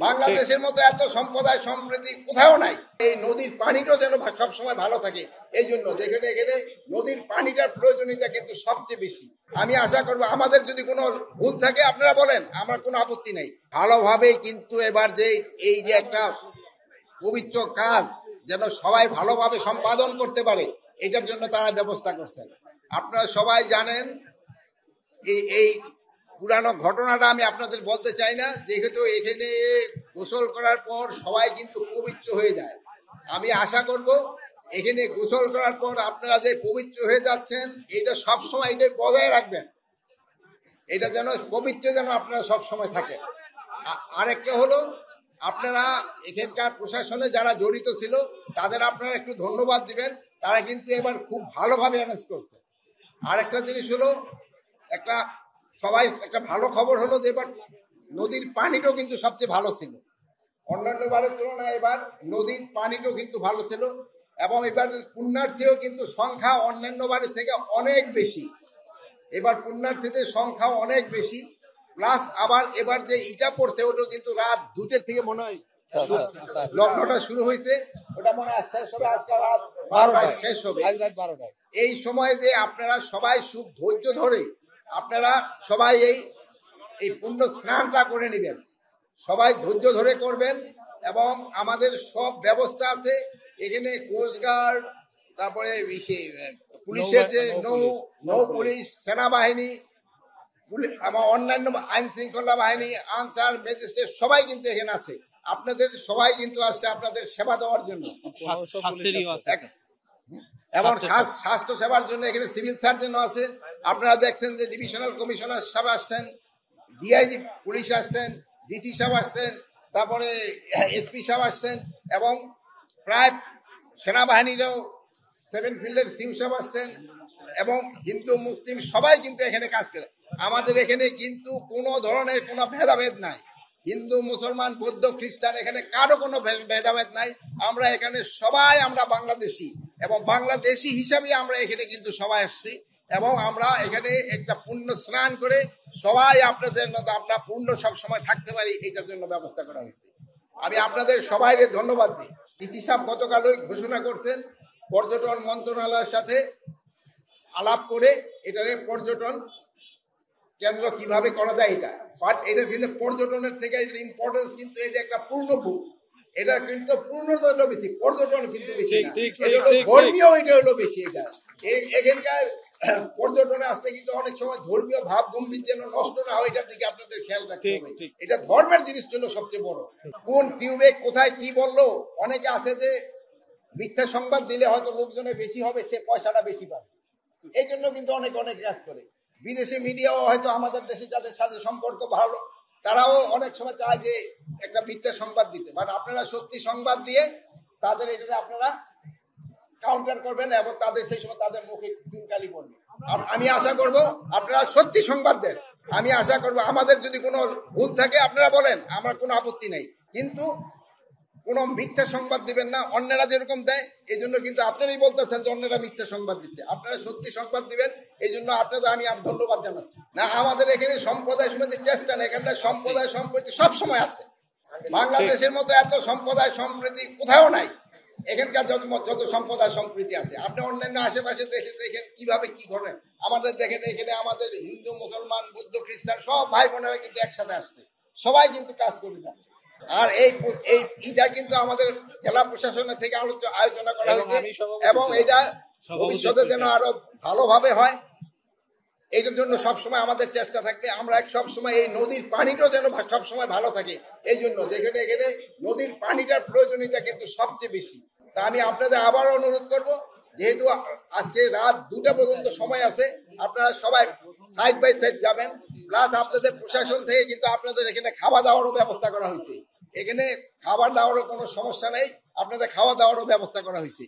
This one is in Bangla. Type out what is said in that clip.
বাংলাদেশের মতো এত সম্প্রদায় সম্প্রীতি কোথাও নাই। এই নদীর পানিটা যেন সবসময় ভালো থাকে, এই জন্য যেখানে এখানে নদীর পানিটার প্রয়োজনীয়তা কিন্তু সবচেয়ে বেশি। আমি আশা করবো আমাদের যদি কোনো ভুল থাকে আপনারা বলেন, আমার কোনো আপত্তি নেই। ভালোভাবে কিন্তু এবার যে এই যে একটা পবিত্র কাজ যেন সবাই ভালোভাবে সম্পাদন করতে পারে, এটার জন্য তারা ব্যবস্থা করছেন। আপনারা সবাই জানেন এই পুরানো ঘটনাটা আমি আপনাদের বলতে চাই না, যেহেতু এখানে গোসল করার পর সবাই কিন্তু পবিত্র হয়ে যায়। আমি আশা করব এখানে গোসল করার পর আপনারা যে পবিত্র হয়ে যাচ্ছেন, এটা সবসময় এটা বজায় রাখবেন, এটা যেন পবিত্র যেন আপনারা সবসময় থাকেন। আরেকটা হলো, আপনারা এখানকার প্রশাসনে যারা জড়িত ছিল তাদের আপনারা একটু ধন্যবাদ দিবেন, তারা কিন্তু এবার খুব ভালোভাবে অ্যারেঞ্জ করছে। আরেকটা জিনিস হলো, একটা ভালো খবর হলো যে এবার নদীর পানিটাও কিন্তু সবচেয়ে ভালো ছিল। অন্যান্য বারের তুলনায় এবার নদীর পানিটাও কিন্তু ভালো ছিল, এবং এবার পুণ্যার্থীও কিন্তু সংখ্যা অন্যান্য বারের থেকে অনেক বেশি। এবার পুণ্যার্থীদের সংখ্যাও অনেক বেশি, প্লাস আবার এবার যে ইটা পড়ছে ওটাও কিন্তু রাত 2টার থেকে মনে হয় লগ্নটা শুরু হয়েছে, ওটা মনে হয় শেষ হবে আজকে রাত 12টায় শেষ হবে। এই সময়ে যে আপনারা সবাই খুব ধৈর্য ধরে আপনারা সবাই এই পুণ্য স্নানটা করে নেবেন, সবাই ধৈর্য ধরে করবেন। এবং আমাদের সব ব্যবস্থা আছে এখানে, কোস্টগার্ড, তারপরে পুলিশের যে নৌ পুলিশ, সেনাবাহিনী, আমার অন্যান্য আইন শৃঙ্খলা বাহিনী, আনসার, ম্যাজিস্ট্রেট সবাই কিন্তু এখানে আছে। আপনাদের সবাই কিন্তু আসছে আপনাদের সেবা দেওয়ার জন্য, এবং স্বাস্থ্য সেবার জন্য এখানে সিভিল সার্জনও আছে। আপনারা দেখছেন যে ডিভিশনাল কমিশনার সাহেব আসছেন, ডিআইজি পুলিশ আসছেন, ডিসি সাহেব আসছেন, তারপরে এসপি সাহেব আসছেন, এবং প্রায় সেনাবাহিনীরও 7 ফিল্ডের সিউ সাহেব আসছেন, এবং হিন্দু মুসলিম সবাই কিন্তু এখানে কাজ করে। আমাদের এখানে কিন্তু কোনো ধরনের কোনো ভেদাভেদ নাই, হিন্দু মুসলমান বৌদ্ধ খ্রিস্টান এখানে কারো কোনো ভেদাভেদ নাই। আমরা এখানে সবাই আমরা বাংলাদেশি, এবং বাংলাদেশি হিসাবে আমরা এখানে কিন্তু সবাই আসছি, এবং আমরা এখানে একটা পুণ্য স্নান করে সবাই আপনাদের মতো আমরা পূর্ণ সব সময় থাকতে পারি, এটার জন্য ব্যবস্থা করা হয়েছে। আমি আপনাদের সবাইকে ধন্যবাদ দিই। ডিসি সাহেব গতকালই ঘোষণা করছেন পর্যটন মন্ত্রণালয়ের সাথে আলাপ করে এটারে পর্যটন কেন্দ্র কিভাবে করা যায় এটা, বাট এটা কিন্তু পর্যটনের থেকে এটা ইম্পর্টেন্স, কিন্তু এটা একটা পূর্ণভূত, এটা কিন্তু পূর্ণতা হলো বেশি, পর্যটন কিন্তু বেশি না, এটা হলো ধর্মীয়, এটা হলো বেশি। এটা এখানকার পর্যটনে আসতে কিন্তু অনেক সময় ধর্মীয় ভাব গম্ভীর যেন নষ্ট না হয়, এটার দিকে আপনাদের খেয়াল রাখতে হবে। এটা ধর্মের জিনিস ছিল সবচেয়ে বড়। কোন টিউবে কোথায় কি বললো, অনেকে আছে যে মিথ্যা সংবাদ দিলে হয়তো লোকজনের বেশি হবে, সে পয়সাটা বেশি পাবে, এই জন্য কিন্তু অনেক কাজ করে। বিদেশি মিডিয়াও হয়তো আমাদের দেশে যাদের সাথে সম্পর্ক ভালো, তারাও অনেক সময় চায় যে একটা মিথ্যা সংবাদ দিতে, বাট আপনারা সত্যি সংবাদ দিয়ে তাদের এটা আপনারা কাউন্টার করবেন, এবং তাদের সেই সময় তাদের মুখে চুনকালি পড়বে। আমি আশা করব আপনারা সত্যি সংবাদ দেন। আমি আশা করব আমাদের যদি কোনো ভুল থাকে আপনারা বলেন, আমার কোনো আপত্তি নেই, কিন্তু কোনো মিথ্যা সংবাদ দিবেন না। অন্যরা যেরকম দেয়, এই জন্য কিন্তু আপনারাই বলতেছেন যে অন্যরা মিথ্যা সংবাদ দিচ্ছে, আপনারা সত্যি সংবাদ দিবেন, এই জন্য আপনাদের আমি ধন্যবাদ জানাচ্ছি। না, আমাদের এখানে সম্প্রদায় সমিতির চেষ্টা নেই, এখানটা সম্প্রদায় সম্প্রীতি সব সময় আছে। বাংলাদেশের মতো এত সম্প্রদায় সম্প্রীতি কোথাও নাই, এখানকার যত সম্প্রদায় সম্প্রীতি আছে। আপনি অন্যান্য আশেপাশে দেখেন কিভাবে কি ঘটে। আমাদের দেখেন এখানে আমাদের হিন্দু মুসলমান বৌদ্ধ খ্রিস্টান সব ভাই বোনেরা কিন্তু একসাথে আসছে, সবাই কিন্তু কাজ করে যাচ্ছে। আর এইটা কিন্তু আমাদের জেলা প্রশাসনের থেকে আলোচনা করা হয়েছে, এবং এটা ভবিষ্যতে যেন আরো ভালোভাবে হয়, এইটার জন্য সবসময় আমাদের চেষ্টা থাকবে। আমরা সবসময় এই নদীর পানিটাও যেন সবসময় ভালো থাকে, এই জন্য যেখানে এখানে নদীর পানিটার প্রয়োজনীয়তা কিন্তু সবচেয়ে বেশি। তা আমি আপনাদের আবারও অনুরোধ করব, যেহেতু আজকে রাত 2টা পর্যন্ত সময় আছে, আপনারা সবাই সাইড বাই সাইড যাবেন, প্লাস আপনাদের প্রশাসন থেকে কিন্তু আপনাদের এখানে খাওয়া দাওয়ারও ব্যবস্থা করা হয়েছে। এখানে খাবার দাওয়ারও কোনো সমস্যা নেই, আপনাদের খাওয়া দাওয়ারও ব্যবস্থা করা হয়েছে।